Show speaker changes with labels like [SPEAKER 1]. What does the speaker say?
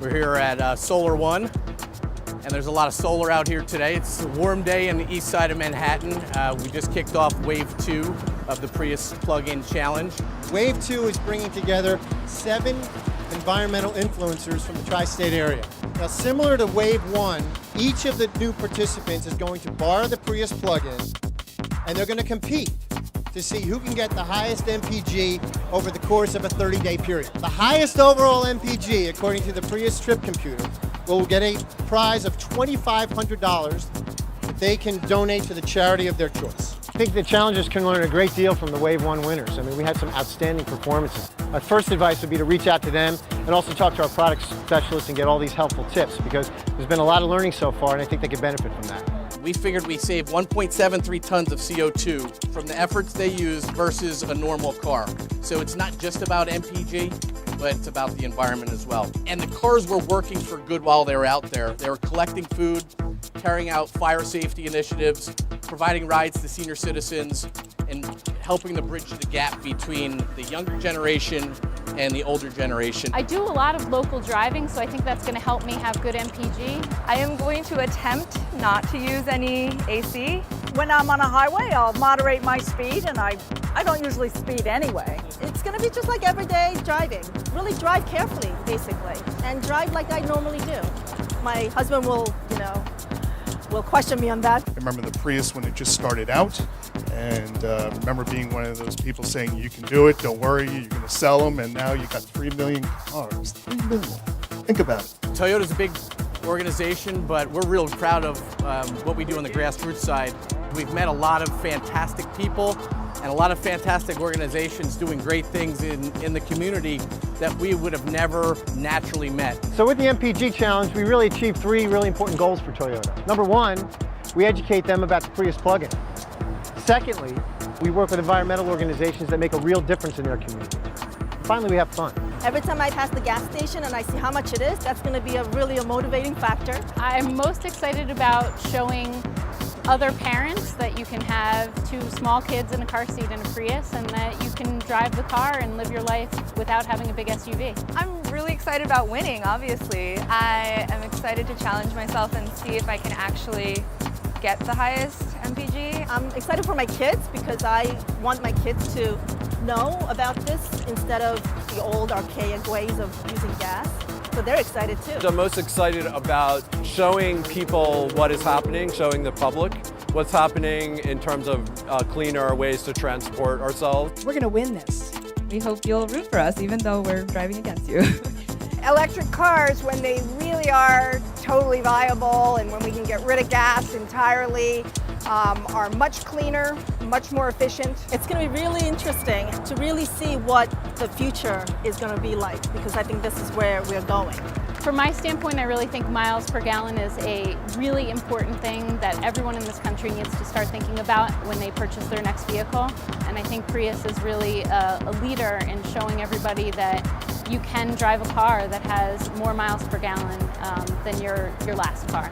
[SPEAKER 1] We're here at Solar One, and there's a lot of solar out here today. It's a warm day on the east side of Manhattan. We just kicked off Wave 2 of the Prius Plug-in Challenge.
[SPEAKER 2] Wave 2 is bringing together 7 environmental influencers from the tri-state area. Now, similar to Wave 1, each of the new participants is going to borrow the Prius plug-in, and they're going to compete to see who can get the highest MPG over the course of a 30-day period. The highest overall MPG, according to the Prius trip computer, will get a prize of $2,500 that they can donate to the charity of their choice. I think the challengers can learn a great deal from the Wave 1 winners. I mean, we had some outstanding performances. My first advice would be to reach out to them and also talk to our product specialists and get all these helpful tips, because there's been a lot of learning so far, and I think they could benefit from that.
[SPEAKER 1] We figured we saved 1.73 tons of CO2 from the efforts they use versus a normal car. So it's not just about MPG, but it's about the environment as well. And the cars were working for good while they were out there. They were collecting food, carrying out fire safety initiatives, providing rides to senior citizens, and helping to bridge the gap between the younger generation and the older generation.
[SPEAKER 3] I do a lot of local driving, so I think that's going to help me have good MPG.
[SPEAKER 4] I am going to attempt not to use any AC. When I'm on a highway, I'll moderate my speed, and I don't usually speed anyway. It's going to be just like everyday driving. Really drive carefully, basically, and drive like I normally do. My husband will question me on that.
[SPEAKER 5] I remember the Prius when it just started out, and remember being one of those people saying, you can do it, don't worry, you're going to sell them, and now you got 3 million cars. 3 million. Think about it.
[SPEAKER 1] Toyota's a big organization, but we're real proud of what we do on the grassroots side. We've met a lot of fantastic people and a lot of fantastic organizations doing great things in the community that we would have never naturally met.
[SPEAKER 2] So with the MPG challenge, we really achieved 3 really important goals for Toyota. Number 1, we educate them about the Prius plug-in. Secondly, we work with environmental organizations that make a real difference in their community. Finally, we have fun.
[SPEAKER 4] Every time I pass the gas station and I see how much it is, that's going to be really a motivating factor.
[SPEAKER 3] I'm most excited about showing other parents that you can have 2 small kids in a car seat in a Prius, and that you can drive the car and live your life without having a big SUV.
[SPEAKER 4] I'm really excited about winning, obviously. I am excited to challenge myself and see if I can actually get the highest MPG. I'm excited for my kids because I want my kids to know about this instead of the old archaic ways of using gas. So they're excited too.
[SPEAKER 6] I'm most excited about showing people what is happening, showing the public what's happening in terms of cleaner ways to transport ourselves.
[SPEAKER 7] We're going to win this. We hope you'll root for us, even though we're driving against you.
[SPEAKER 8] Electric cars, when they really are totally viable and when we can get rid of gas entirely, are much cleaner, much more efficient.
[SPEAKER 4] It's going to be really interesting to really see what the future is going to be like, because I think this is where we're going.
[SPEAKER 3] From my standpoint, I really think miles per gallon is a really important thing that everyone in this country needs to start thinking about when they purchase their next vehicle. And I think Prius is really a leader in showing everybody that you can drive a car that has more miles per gallon than your last car.